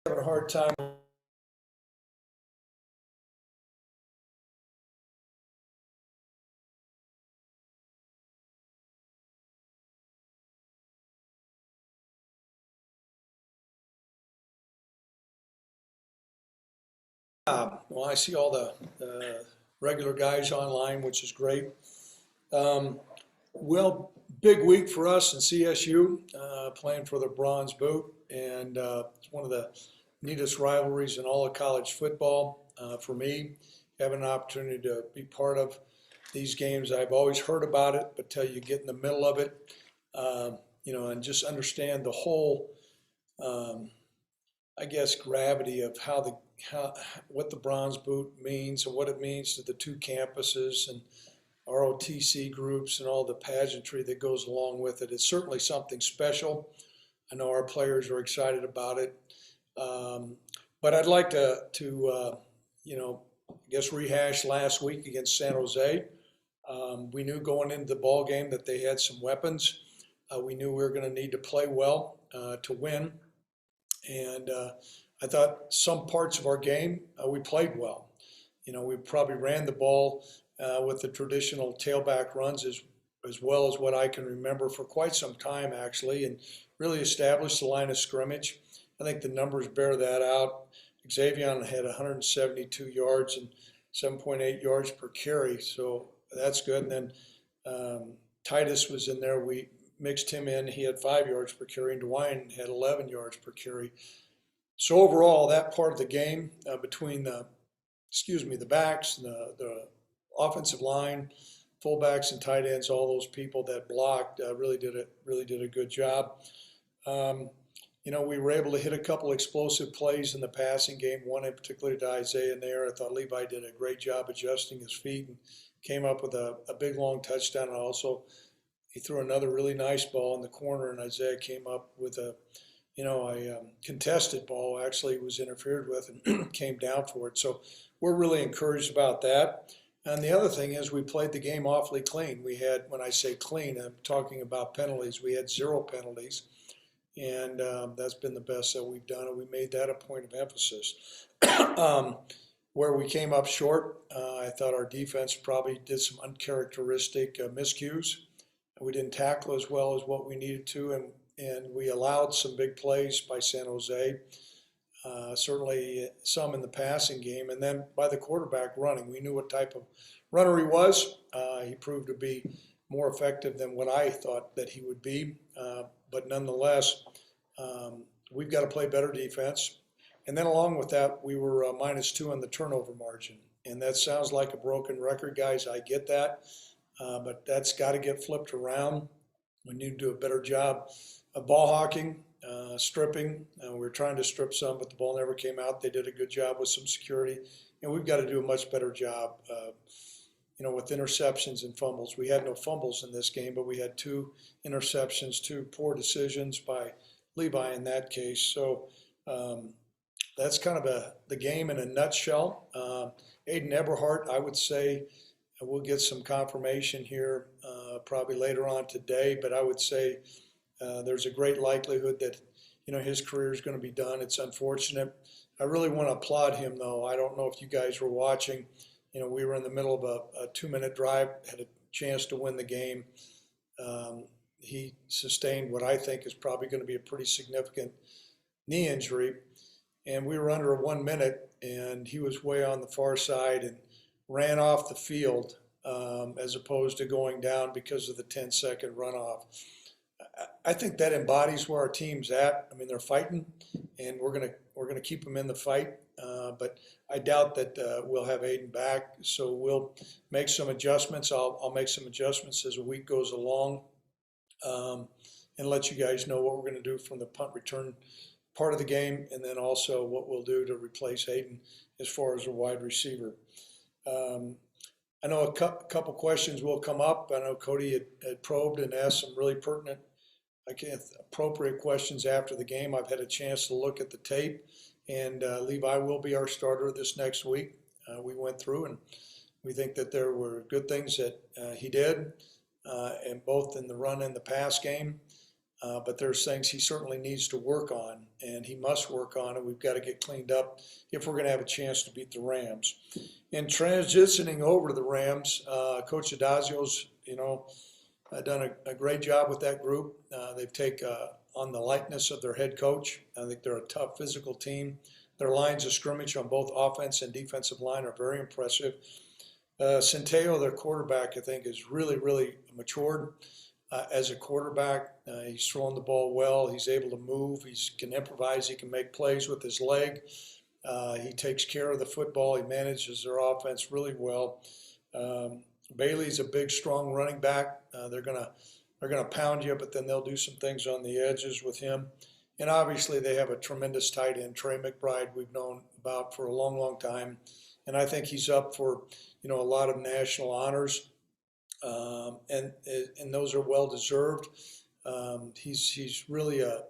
having a hard time. Well, I see all the regular guys online, which is great. Um, well, big week for us in CSU, playing for the Bronze Boot, and it's one of the neatest rivalries in all of college football. For me, having an opportunity to be part of these games, I've always heard about it, but till you get in the middle of it, and just understand the whole um, I guess, gravity of how what the Bronze Boot means and what it means to the two campuses and ROTC groups and all the pageantry that goes along with it. It's certainly something special. I know our players are excited about it, um, but I'd like I guess rehash last week against San Jose. We knew going into the ball game that they had some weapons. We knew we were going to need to play well to win. And I thought some parts of our game we played well. We probably ran the ball with the traditional tailback runs as well as what I can remember for quite some time, actually, and really established the line of scrimmage. I think the numbers bear that out. Xavier had 172 yards and 7.8 yards per carry, so that's good. And then Titus was in there. We mixed him in. He had 5 yards per carry, and DeWine had 11 yards per carry. So overall, that part of the game between the backs, the offensive line, fullbacks, and tight ends, all those people that blocked really did a good job. We were able to hit a couple explosive plays in the passing game. One in particular to Isaiah there. I thought Levi did a great job adjusting his feet and came up with a big long touchdown. And also, he threw another really nice ball in the corner, and Isaiah came up with a contested ball. Actually was interfered with and came down for it. So we're really encouraged about that. And the other thing is we played the game awfully clean. We had, when I say clean, I'm talking about penalties. We had 0 penalties, and that's been the best that we've done, and we made that a point of emphasis. Where we came up short, I thought our defense probably did some uncharacteristic miscues. We didn't tackle as well as what we needed to, and we allowed some big plays by San Jose, certainly some in the passing game, and then by the quarterback running. We knew what type of runner he was. He proved to be more effective than what I thought that he would be, but nonetheless, we've got to play better defense. And then along with that, we were -2 on the turnover margin, and that sounds like a broken record, guys. I get that. But that's got to get flipped around. We need to do a better job of ball hawking, stripping. We were trying to strip some, but the ball never came out. They did a good job with some security, and we've got to do a much better job, with interceptions and fumbles. We had no fumbles in this game, but we had 2 interceptions, 2 poor decisions by Levi in that case. So that's kind of the game in a nutshell. Aiden Eberhardt, I would say, we'll get some confirmation here probably later on today, but I would say there's a great likelihood that his career is going to be done. It's unfortunate. I really want to applaud him, though. I don't know if you guys were watching. We were in the middle of a 2-minute drive, had a chance to win the game. He sustained what I think is probably going to be a pretty significant knee injury, and we were under 1 minute, and he was way on the far side and ran off the field as opposed to going down because of the 10-second runoff. I think that embodies where our team's at. I mean, they're fighting, and we're gonna keep them in the fight. But I doubt that we'll have Aiden back, so we'll make some adjustments. I'll make some adjustments as the week goes along, and let you guys know what we're going to do from the punt return part of the game, and then also what we'll do to replace Aiden as far as a wide receiver. I know a couple questions will come up. I know Cody had probed and asked some really pertinent, appropriate questions after the game. I've had a chance to look at the tape, and Levi will be our starter this next week. We went through, and we think that there were good things that he did, and both in the run and the pass game. But there's things he certainly needs to work on, and he must work on, and we've got to get cleaned up if we're going to have a chance to beat the Rams. In transitioning over to the Rams, Coach Adazio's, done a great job with that group. They've taken on the likeness of their head coach. I think they're a tough physical team. Their lines of scrimmage on both offense and defensive line are very impressive. Centeo, their quarterback, I think, is really, really matured as a quarterback. He's throwing the ball well. He's able to move. He can improvise. He can make plays with his leg. He takes care of the football. He manages their offense really well. Bailey's a big, strong running back. They're gonna pound you, but then they'll do some things on the edges with him. And obviously, they have a tremendous tight end, Trey Mcbride, we've known about for a long, long time. And I think he's up for, a lot of national honors, and those are well deserved. He's really a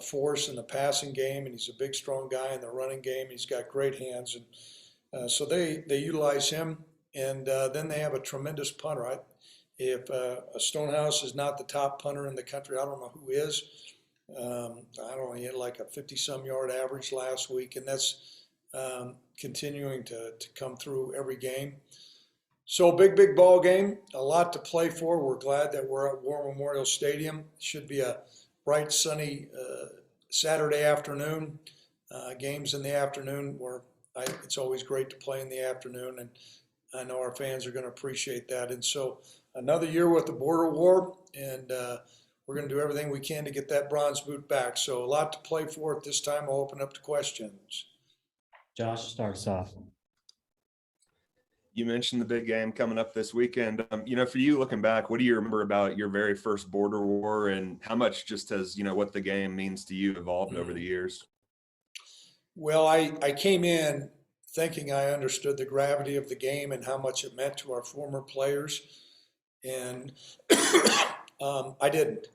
force in the passing game, and he's a big, strong guy in the running game. He's got great hands, and so they utilize him. And then they have a tremendous punter. If Stonehouse is not the top punter in the country, I don't know who is. I don't know, he had like a 50-some yard average last week, and that's continuing to come through every game. So big ball game, a lot to play for. We're glad that we're at War Memorial Stadium. It should be a bright, sunny Saturday afternoon. Games in the afternoon it's always great to play in the afternoon, and I know our fans are going to appreciate that. And so another year with the border war, and we're going to do everything we can to get that bronze boot back. So a lot to play for at this time. I'll open up to questions. Josh starts off. You mentioned the big game coming up this weekend. For you looking back, what do you remember about your very first border war, and how much just has, what the game means to you evolved over the years? Well, I came in thinking I understood the gravity of the game and how much it meant to our former players. And I didn't.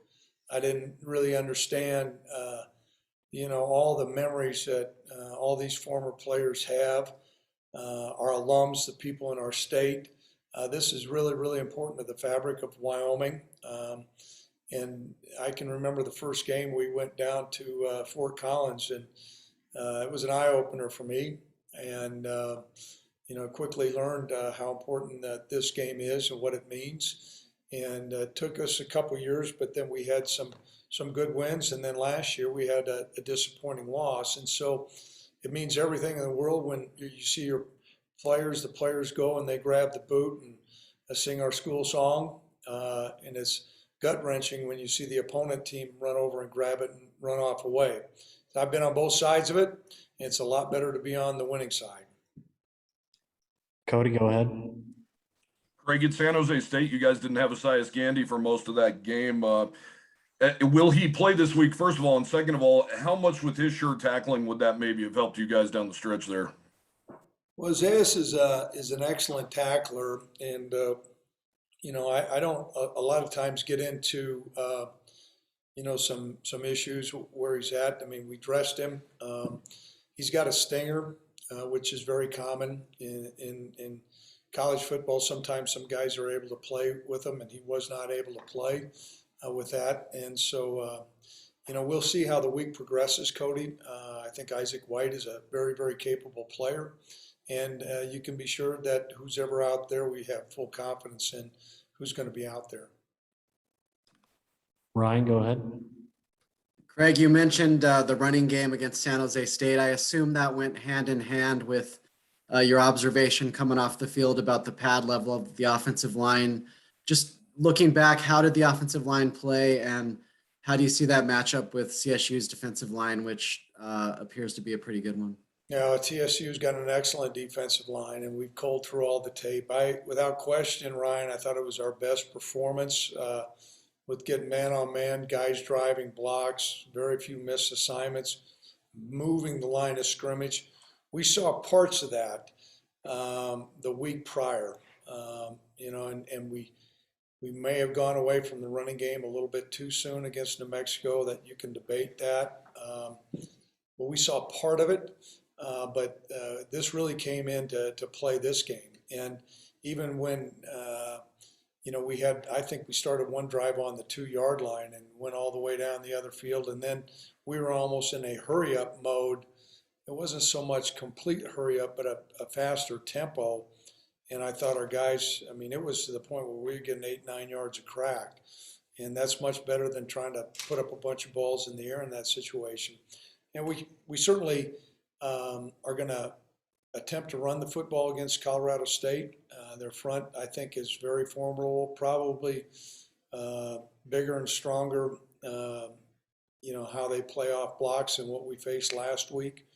I didn't really understand, all the memories that all these former players have, our alums, the people in our state. This is really, really important to the fabric of Wyoming. And I can remember the first game we went down to Fort Collins, and it was an eye-opener for me. And, quickly learned how important that this game is and what it means. And it took us a couple years, but then we had some good wins. And then last year we had a disappointing loss. And so it means everything in the world when you see the players go and they grab the boot and sing our school song. And it's gut-wrenching when you see the opponent team run over and grab it and run off away. So I've been on both sides of it. And it's a lot better to be on the winning side. Cody, go ahead. Craig, at San Jose State, you guys didn't have Asias Gandy for most of that game. Will he play this week, first of all? And second of all, how much with his sure tackling would that maybe have helped you guys down the stretch there? Well, Zayas is an excellent tackler. And, I don't a lot of times get into, some issues where he's at. I mean, we dressed him. He's got a stinger, which is very common in college football. Sometimes some guys are able to play with him, and he was not able to play with that. And so, we'll see how the week progresses, Cody. I think Isaac White is a very, very capable player. And you can be sure that who's ever out there, we have full confidence in who's going to be out there. Ryan, go ahead. Craig, you mentioned the running game against San Jose State. I assume that went hand in hand with your observation coming off the field about the pad level of the offensive line. Just looking back, how did the offensive line play, and how do you see that matchup with CSU's defensive line, which appears to be a pretty good one? TSU's got an excellent defensive line, and we've culled through all the tape. Without question, Ryan, I thought it was our best performance with getting man-on-man, guys driving blocks, very few missed assignments, moving the line of scrimmage. We saw parts of that the week prior, and we may have gone away from the running game a little bit too soon against New Mexico. That you can debate that. But we saw part of it, but this really came in to play this game. And even when I think we started one drive on the 2-yard line and went all the way down the other field. And then we were almost in a hurry up mode. It wasn't so much complete hurry up, but a faster tempo. And I thought our guys, it was to the point where we were getting 8, 9 yards a crack. And that's much better than trying to put up a bunch of balls in the air in that situation. And we certainly are going to attempt to run the football against Colorado State. Their front, I think, is very formidable, probably bigger and stronger, how they play off blocks than what we faced last week.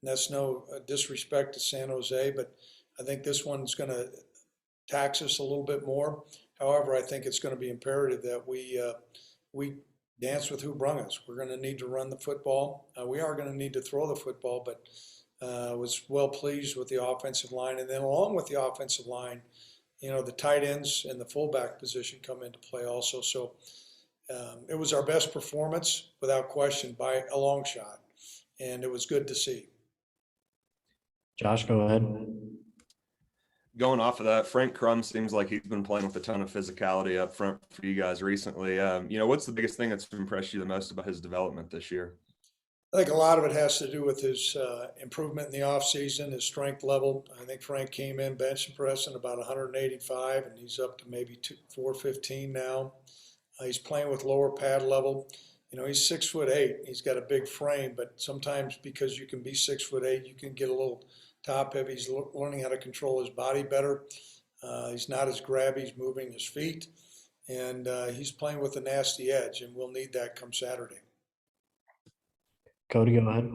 And that's no disrespect to San Jose, but I think this one's going to tax us a little bit more. However, I think it's going to be imperative that we dance with who brung us. We're going to need to run the football. We are going to need to throw the football, but was well pleased with the offensive line. And then along with the offensive line, the tight ends and the fullback position come into play also. So it was our best performance without question by a long shot. And it was good to see. Josh, go ahead. Going off of that, Frank Crum seems like he's been playing with a ton of physicality up front for you guys recently. What's the biggest thing that's impressed you the most about his development this year? I think a lot of it has to do with his improvement in the offseason, his strength level. I think Frank came in bench and pressing about 185, and he's up to maybe 415 now. He's playing with lower pad level. He's 6'8". He's got a big frame, but sometimes because you can be 6'8", you can get a little top heavy. He's learning how to control his body better. He's not as grabby. He's moving his feet, and he's playing with a nasty edge, and we'll need that come Saturday. Cody, go ahead.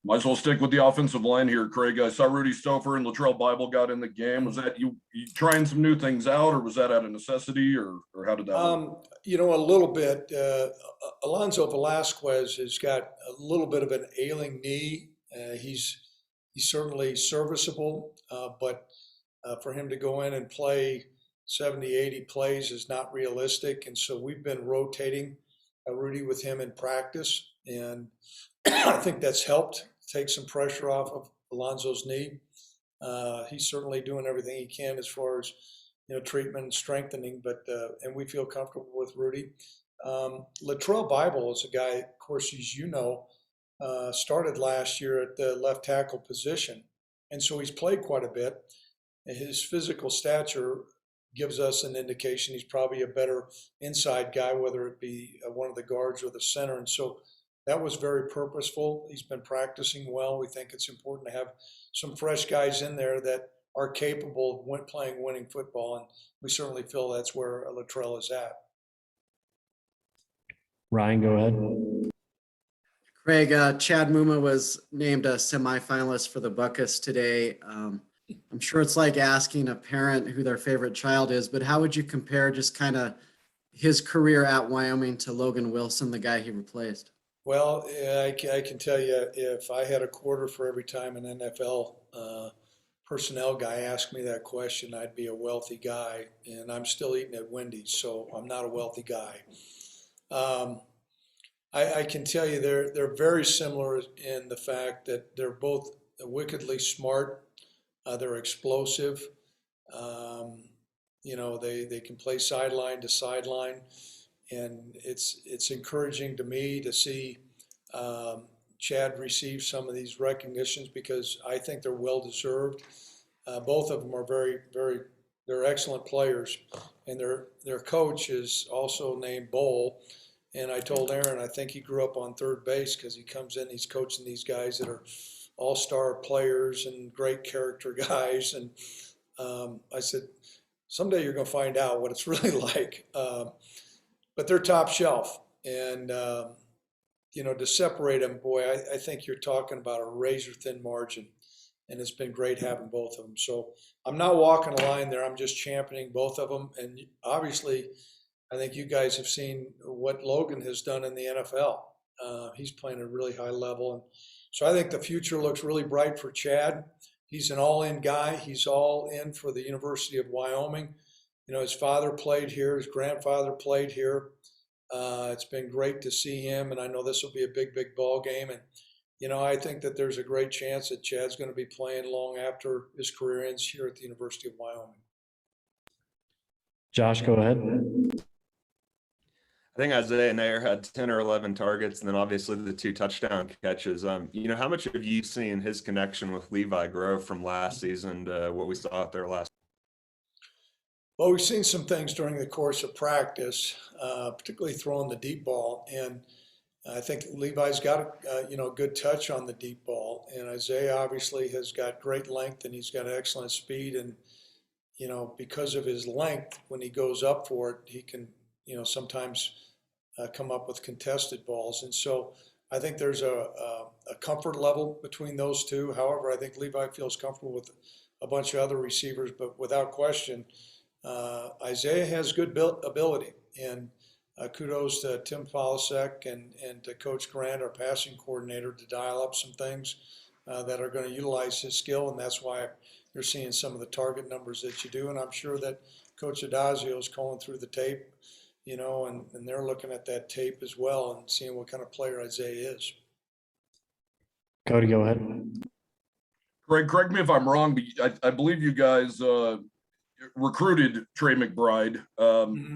Might as well stick with the offensive line here, Craig. I saw Rudy Stouffer and Latrell Bible got in the game. Was that you trying some new things out, or was that out of necessity, or how did that work? A little bit. Alonzo Velasquez has got a little bit of an ailing knee. He's certainly serviceable, but for him to go in and play 70, 80 plays is not realistic. And so we've been rotating Rudy with him in practice. And I think that's helped take some pressure off of Alonzo's knee. He's certainly doing everything he can as far as treatment and strengthening, and we feel comfortable with Rudy. Latrell Bible is a guy, of course, as started last year at the left tackle position, and so he's played quite a bit. His physical stature gives us an indication he's probably a better inside guy, whether it be one of the guards or the center, and so that was very purposeful. He's been practicing well. We think it's important to have some fresh guys in there that are capable of playing winning football, and we certainly feel that's where Latrell is at. Ryan, go ahead. Craig, Chad Muma was named a semifinalist for the Buckus today. I'm sure it's like asking a parent who their favorite child is, but how would you compare just kind of his career at Wyoming to Logan Wilson, the guy he replaced? Well, I can tell you, if I had a quarter for every time an NFL personnel guy asked me that question, I'd be a wealthy guy, and I'm still eating at Wendy's, so I'm not a wealthy guy. I can tell you they're very similar in the fact that they're both wickedly smart. They're explosive. They can play sideline to sideline. And it's encouraging to me to see Chad receive some of these recognitions because I think they're well deserved. Both of them are they're excellent players, and their coach is also named Bowl. And I told Aaron I think he grew up on third base because he comes in, he's coaching these guys that are all-star players and great character guys. And I said, someday you're going to find out what it's really like. But they're top shelf, and to separate them, boy, I think you're talking about a razor-thin margin, and it's been great having both of them. So I'm not walking a line there. I'm just championing both of them, and obviously, I think you guys have seen what Logan has done in the NFL. He's playing at a really high level, and so I think the future looks really bright for Chad. He's an all-in guy. He's all in for the University of Wyoming. His father played here. His grandfather played here. It's been great to see him, and I know this will be a big, big ball game. And, I think that there's a great chance that Chad's going to be playing long after his career ends here at the University of Wyoming. Josh, go ahead. I think Isaiah Nair had 10 or 11 targets, and then obviously the 2 touchdown catches. How much have you seen his connection with Levi grow from last season to what we saw out there last? Well, we've seen some things during the course of practice, particularly throwing the deep ball, and I think Levi's got a good touch on the deep ball, and Isaiah obviously has got great length and he's got excellent speed, and because of his length, when he goes up for it, he can sometimes come up with contested balls, and so I think there's a comfort level between those two. However, I think Levi feels comfortable with a bunch of other receivers, but without question, Isaiah has good ability, and kudos to Tim Folasek and to Coach Grant, our passing coordinator, to dial up some things that are going to utilize his skill, and that's why you're seeing some of the target numbers that you do. And I'm sure that Coach Adazio is calling through the tape, and they're looking at that tape as well and seeing what kind of player Isaiah is. Cody, go ahead. Greg, correct me if I'm wrong, but I believe you guys recruited Trey McBride.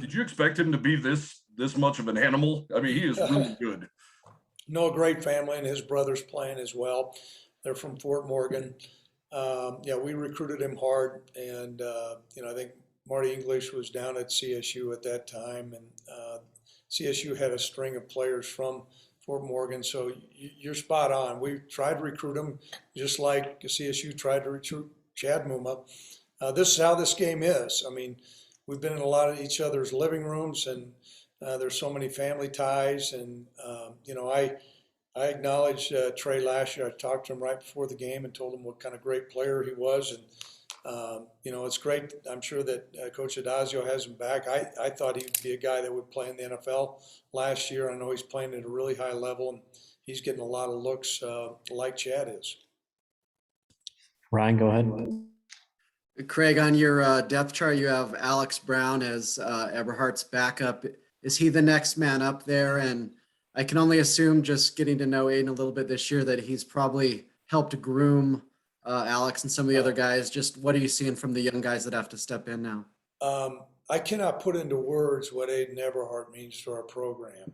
Did you expect him to be this much of an animal? I mean, he is really good. No, great family, and his brother's playing as well. They're from Fort Morgan. We recruited him hard, and I think Marty English was down at CSU at that time, and CSU had a string of players from Fort Morgan. So you're spot on. We tried to recruit him just like CSU tried to recruit Chad Muma. This is how this game is. I mean, we've been in a lot of each other's living rooms, and there's so many family ties. And I acknowledged Trey last year. I talked to him right before the game and told him what kind of great player he was. And it's great. I'm sure that Coach Adazio has him back. I thought he would be a guy that would play in the NFL last year. I know he's playing at a really high level, and he's getting a lot of looks like Chad is. Ryan, go ahead. Craig, on your depth chart, you have Alex Brown as Eberhardt's backup. Is he the next man up there? And I can only assume, just getting to know Aiden a little bit this year, that he's probably helped groom Alex and some of the other guys. Just what are you seeing from the young guys that have to step in now? I cannot put into words what Aiden Eberhardt means to our program.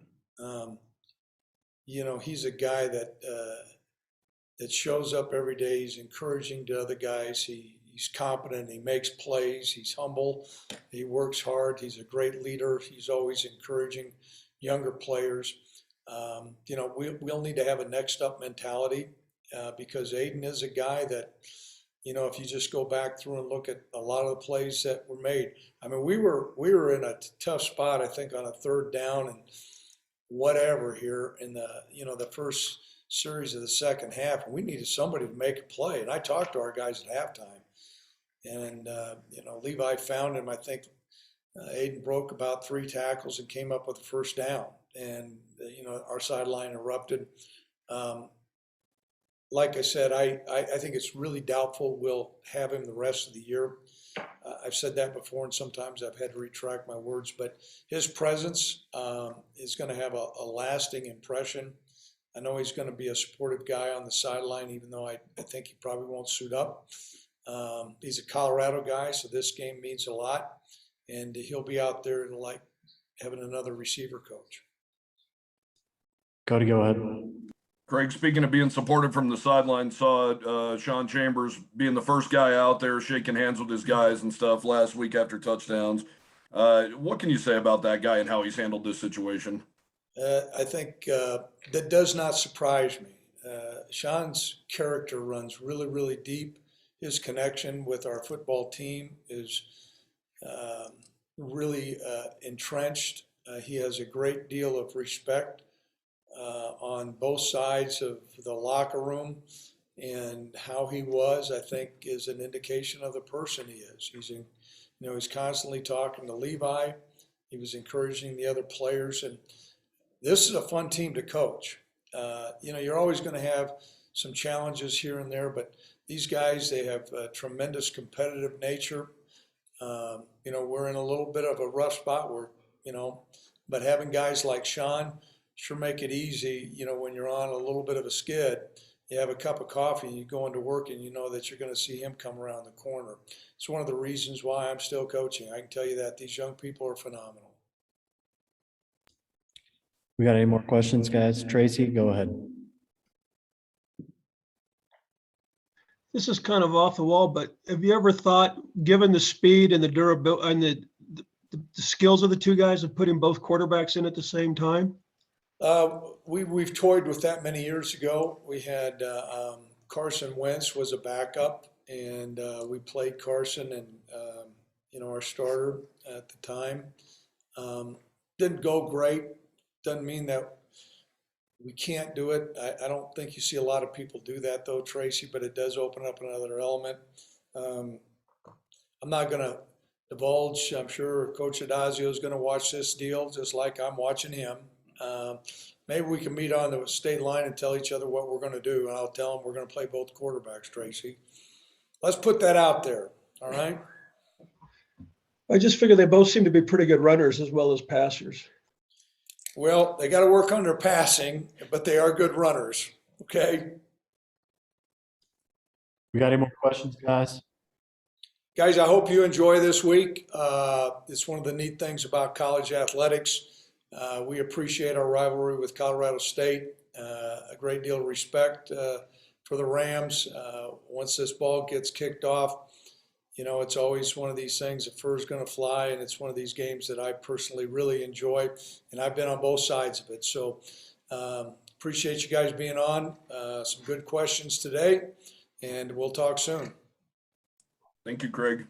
He's a guy that shows up every day. He's encouraging to other guys. He's competent. He makes plays. He's humble. He works hard. He's a great leader. He's always encouraging younger players. We'll need to have a next up mentality because Aiden is a guy that, if you just go back through and look at a lot of the plays that were made. I mean, we were in a tough spot, I think, on a third down and whatever here in the first series of the second half, and we needed somebody to make a play. And I talked to our guys at halftime, and Levi found him. I think Aiden broke about 3 tackles and came up with a first down, and our sideline erupted. Like I said, I think it's really doubtful we'll have him the rest of the year. I've said that before, and sometimes I've had to retract my words, but his presence is going to have a lasting impression. I know he's going to be a supportive guy on the sideline, even though I think he probably won't suit up. He's a Colorado guy, so this game means a lot, and he'll be out there like having another receiver coach. Cody, go ahead. Craig, speaking of being supported from the sideline, saw Sean Chambers being the first guy out there shaking hands with his guys and stuff last week after touchdowns. What can you say about that guy and how he's handled this situation? I think that does not surprise me. Sean's character runs really, really deep. His connection with our football team is really entrenched. He has a great deal of respect on both sides of the locker room, and how he was, I think, is an indication of the person he is. He's constantly talking to Levi. He was encouraging the other players, and this is a fun team to coach. You're always going to have some challenges here and there, but these guys, they have a tremendous competitive nature. We're in a little bit of a rough spot but having guys like Sean sure make it easy, when you're on a little bit of a skid, you have a cup of coffee and you go into work and you know that you're going to see him come around the corner. It's one of the reasons why I'm still coaching. I can tell you that these young people are phenomenal. We got any more questions, guys? Tracy, go ahead. This is kind of off the wall, but have you ever thought, given the speed and the durability and the skills of the two guys, of putting both quarterbacks in at the same time? We've toyed with that many years ago. We had Carson Wentz was a backup, and we played Carson and our starter at the time. Didn't go great. Doesn't mean that we can't do it. I don't think you see a lot of people do that though, Tracy, but it does open up another element. I'm not going to divulge. I'm sure Coach Adazio is going to watch this deal just like I'm watching him. Maybe we can meet on the state line and tell each other what we're going to do, and I'll tell them we're going to play both quarterbacks, Tracy. Let's put that out there, all right? I just figure they both seem to be pretty good runners as well as passers. Well, they got to work on their passing, but they are good runners, okay? We got any more questions, guys? Guys, I hope you enjoy this week. It's one of the neat things about college athletics. We appreciate our rivalry with Colorado State, a great deal of respect for the Rams. Once this ball gets kicked off, it's always one of these things, the fur's going to fly, and it's one of these games that I personally really enjoy, and I've been on both sides of it. So appreciate you guys being on. Some good questions today, and we'll talk soon. Thank you, Craig.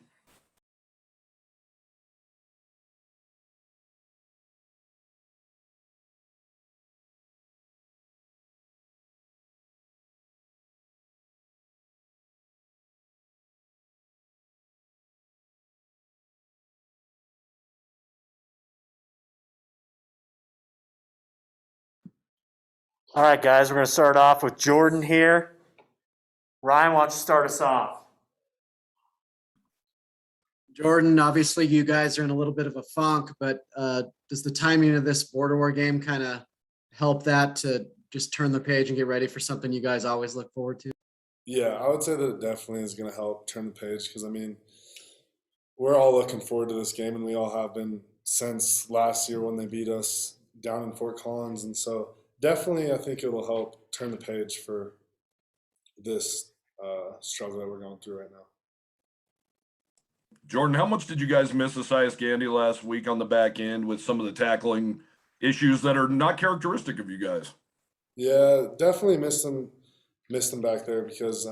All right, guys, we're going to start off with Jordan here. Ryan, why don't you start us off? Jordan, obviously you guys are in a little bit of a funk, but does the timing of this border war game kind of help that to just turn the page and get ready for something you guys always look forward to? Yeah, I would say that it definitely is going to help turn the page because, we're all looking forward to this game, and we all have been since last year when they beat us down in Fort Collins. And so definitely I think it will help turn the page for this struggle that we're going through right now. Jordan, how much did you guys miss Esias Gandy last week on the back end with some of the tackling issues that are not characteristic of you guys? Yeah, definitely missed them back there because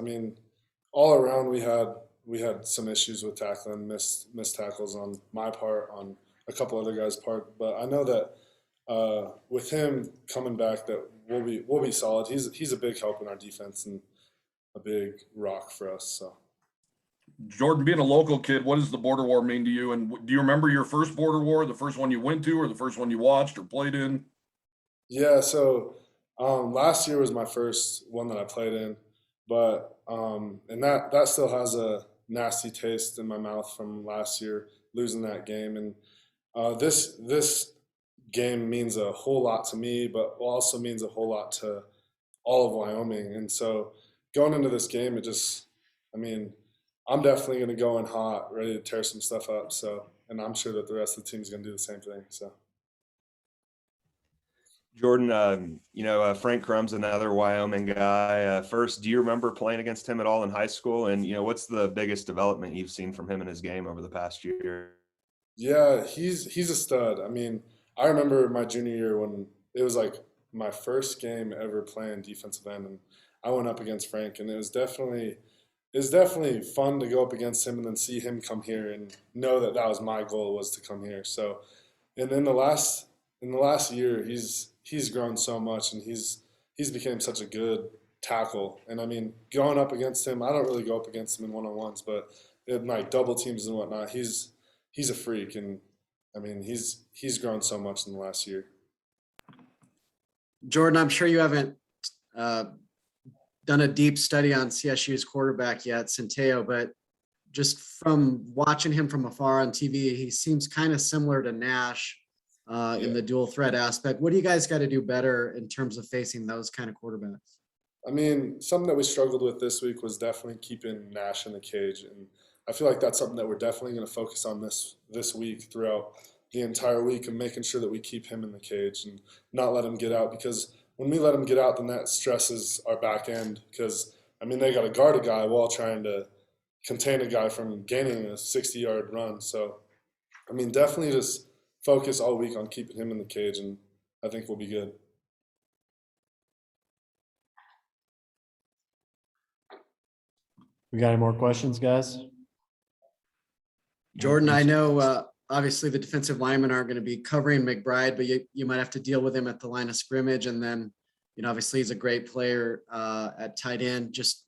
all around we had some issues with tackling, missed tackles on my part, on a couple other guys' part. But I know that with him coming back, that we'll be solid. He's a big help in our defense and a big rock for us. So. Jordan, being a local kid, what does the border war mean to you? And do you remember your first border war, the first one you went to, or the first one you watched or played in? Yeah, so last year was my first one that I played in, but and that still has a nasty taste in my mouth from last year, losing that game. And this game means a whole lot to me, but also means a whole lot to all of Wyoming. And so going into this game, I'm definitely going to go in hot, ready to tear some stuff up. So, and I'm sure that the rest of the team is going to do the same thing. So, Jordan, Frank Crum's another Wyoming guy. First, do you remember playing against him at all in high school? And what's the biggest development you've seen from him in his game over the past year? Yeah, he's a stud. I remember my junior year when it was like my first game ever playing defensive end, and I went up against Frank, and it was definitely fun to go up against him and then see him come here and know that was my goal, was to come here. So, and in the last year, he's grown so much, and he's became such a good tackle. And going up against him, I don't really go up against him in one-on-ones, but in like double teams and whatnot, he's a freak, and he's grown so much in the last year. Jordan, I'm sure you haven't done a deep study on CSU's quarterback yet, Centeo, but just from watching him from afar on TV, he seems kind of similar to Nash in the dual threat aspect. What do you guys got to do better in terms of facing those kind of quarterbacks? I mean, something that we struggled with this week was definitely keeping Nash in the cage, and I feel like that's something that we're definitely going to focus on this week throughout the entire week, and making sure that we keep him in the cage and not let him get out, because when we let him get out, then that stresses our back end, because I mean they got to guard a guy while trying to contain a guy from gaining a 60-yard run. So I mean, definitely just focus all week on keeping him in the cage, and I think we'll be good. We got any more questions, guys? Jordan, I know obviously the defensive linemen aren't going to be covering McBride, but you might have to deal with him at the line of scrimmage. And then, obviously he's a great player at tight end. Just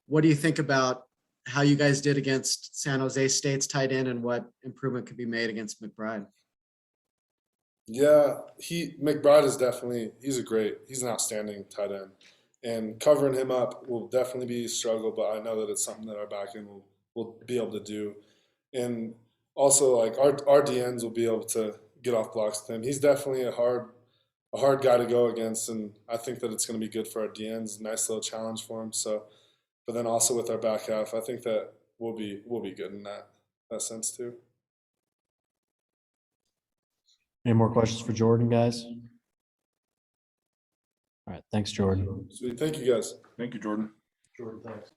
what do you think about how you guys did against San Jose State's tight end, and what improvement could be made against McBride? Yeah, McBride is he's an outstanding tight end, and covering him up will definitely be a struggle. But I know that it's something that our back end will be able to do, and also like our DNs will be able to get off blocks with him. He's definitely a hard guy to go against, and I think that it's going to be good for our DNs. Nice little challenge for him. So, but then also with our back half, I think that we'll be good in that sense too. Any more questions for Jordan, guys? All right, thanks, Jordan. Sweet. Thank you, guys. Thank you, Jordan. Jordan, thanks.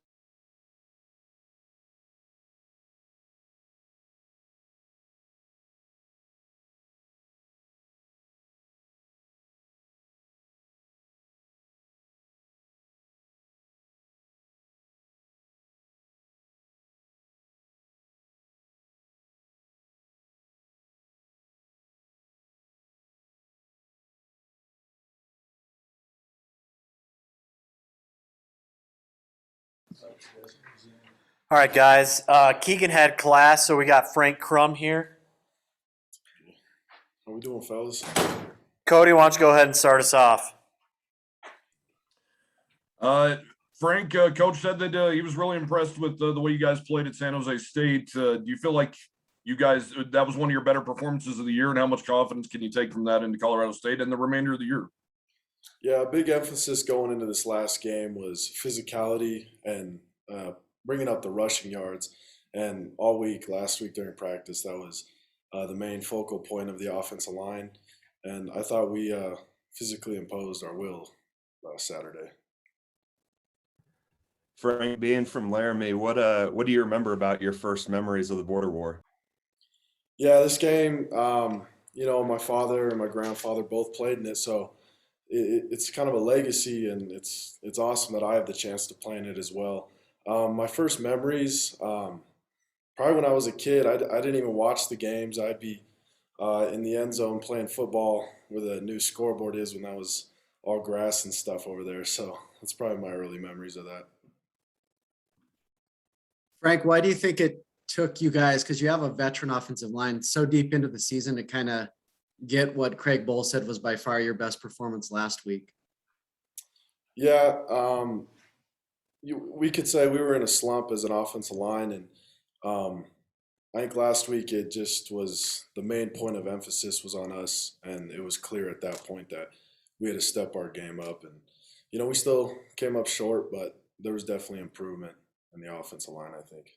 All right, guys. Keegan had class, so we got Frank Crum here. How we doing, fellas? Cody, why don't you go ahead and start us off? Frank, coach said that he was really impressed with the way you guys played at San Jose State. Do you feel like you guys, that was one of your better performances of the year, and how much confidence can you take from that into Colorado State and the remainder of the year? Yeah, a big emphasis going into this last game was physicality and bringing up the rushing yards. And all week, last week during practice, that was the main focal point of the offensive line. And I thought we physically imposed our will last Saturday. Frank, being from Laramie, what do you remember about your first memories of the border war? Yeah, this game, my father and my grandfather both played in it, so it's kind of a legacy, and it's awesome that I have the chance to play in it as well. My first memories, probably when I was a kid, I didn't even watch the games. I'd be in the end zone playing football where the new scoreboard is, when that was all grass and stuff over there. So that's probably my early memories of that. Frank, why do you think it took you guys, because you have a veteran offensive line, so deep into the season to kind of get what Craig Bohl said was by far your best performance last week? Yeah, we could say we were in a slump as an offensive line, and I think last week it just was the main point of emphasis was on us, and it was clear at that point that we had to step our game up. And we still came up short, but there was definitely improvement in the offensive line, I think.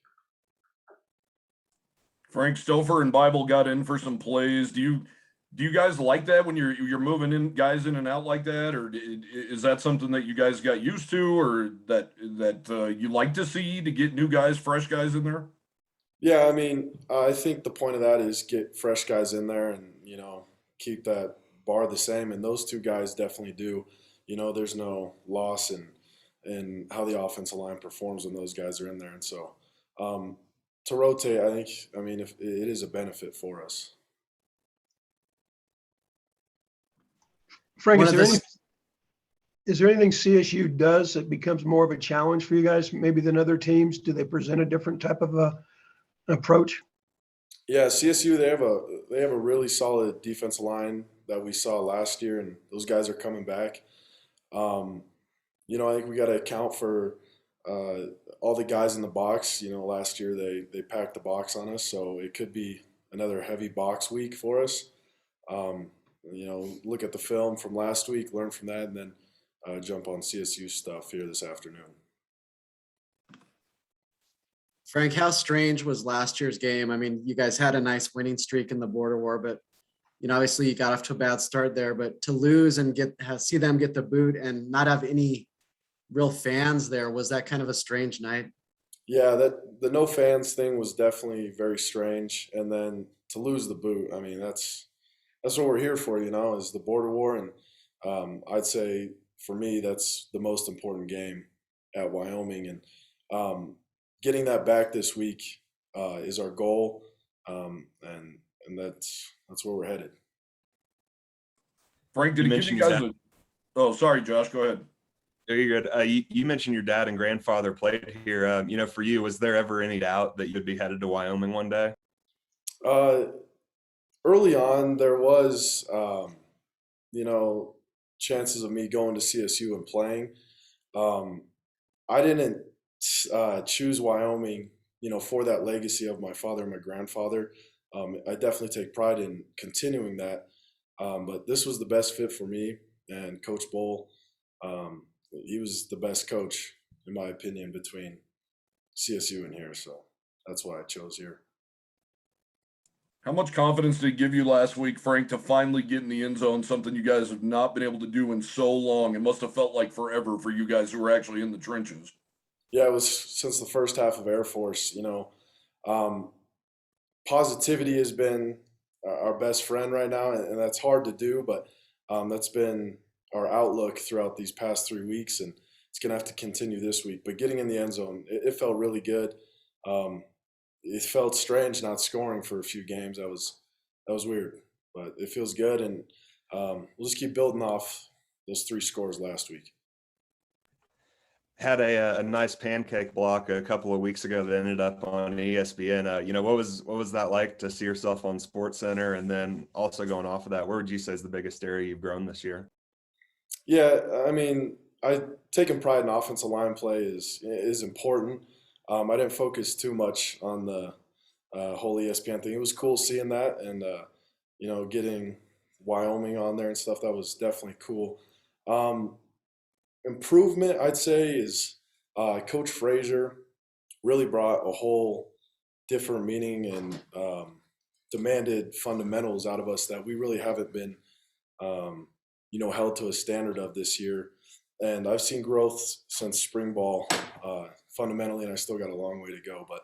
Frank, Stouffer and Bible got in for some plays. Do you guys like that when you're moving in guys in and out like that, or is that something that you guys got used to, or that you like to see, to get new guys, fresh guys in there? Yeah, I mean, I think the point of that is get fresh guys in there and keep that bar the same, and those two guys definitely do. There's no loss in how the offensive line performs when those guys are in there, and so to rotate, if it is a benefit for us. Frank, is there anything CSU does that becomes more of a challenge for you guys, maybe than other teams? Do they present a different type of approach? Yeah, CSU, they have a really solid defensive line that we saw last year, and those guys are coming back. I think we got to account for all the guys in the box. Last year they packed the box on us, so it could be another heavy box week for us. Look at the film from last week, learn from that, and then jump on CSU stuff here this afternoon. Frank, how strange was last year's game? I mean, you guys had a nice winning streak in the border war, but obviously you got off to a bad start there. But to lose and see them get the boot and not have any real fans there, was that kind of a strange night? Yeah, that the no fans thing was definitely very strange. And then to lose the boot, I mean, that's what we're here for, is the border war. And I'd say for me, that's the most important game at Wyoming. And getting that back this week is our goal, and that's where we're headed. Frank, did he give you guys Oh, sorry, Josh, go ahead. No, you're good. You mentioned your dad and grandfather played here. For you, was there ever any doubt that you'd be headed to Wyoming one day? Early on, there was, chances of me going to CSU and playing. I didn't choose Wyoming, for that legacy of my father and my grandfather. I definitely take pride in continuing that. But this was the best fit for me and Coach Bowl. He was the best coach, in my opinion, between CSU and here. So that's why I chose here. How much confidence did it give you last week, Frank, to finally get in the end zone, something you guys have not been able to do in so long? It must have felt like forever for you guys who were actually in the trenches. Yeah, it was since the first half of Air Force. Positivity has been our best friend right now, and that's hard to do, but that's been our outlook throughout these past 3 weeks, and it's going to have to continue this week. But getting in the end zone, it felt really good. It felt strange not scoring for a few games. That was weird, but it feels good, and we'll just keep building off those 3 scores last week. Had a nice pancake block a couple of weeks ago that ended up on ESPN. What was that like to see yourself on SportsCenter, and then also going off of that, where would you say is the biggest area you've grown this year? Yeah, I mean, taking pride in offensive line play is important. I didn't focus too much on the whole ESPN thing. It was cool seeing that, and getting Wyoming on there and stuff. That was definitely cool. Improvement, I'd say, is Coach Frazier really brought a whole different meaning and demanded fundamentals out of us that we really haven't been, held to a standard of this year. And I've seen growth since spring ball fundamentally, and I still got a long way to go. But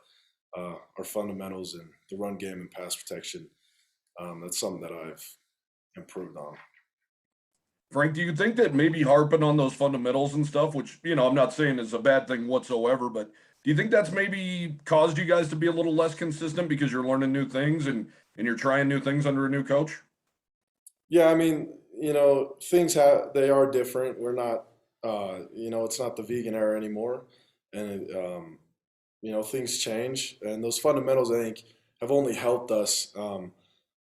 our fundamentals and the run game and pass protection, that's something that I've improved on. Frank, do you think that maybe harping on those fundamentals and stuff, which, I'm not saying is a bad thing whatsoever, but do you think that's maybe caused you guys to be a little less consistent because you're learning new things and you're trying new things under a new coach? Yeah, I mean, things they are different. We're not, it's not the vegan era anymore. And, things change. And those fundamentals, I think, have only helped us.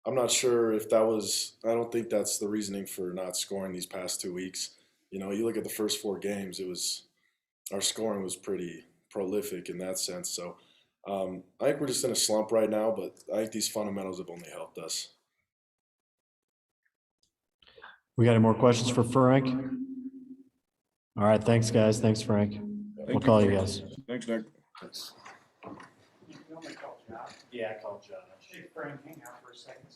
I'm not sure if I don't think that's the reasoning for not scoring these past 2 weeks. You look at the first 4 games, our scoring was pretty prolific in that sense. So I think we're just in a slump right now, but I think these fundamentals have only helped us. We got any more questions for Frank? All right, thanks, guys. Thanks, Frank. We'll call you guys. Thanks, Nick. Yeah, I called Josh. Hey, Frank, hang out for a second.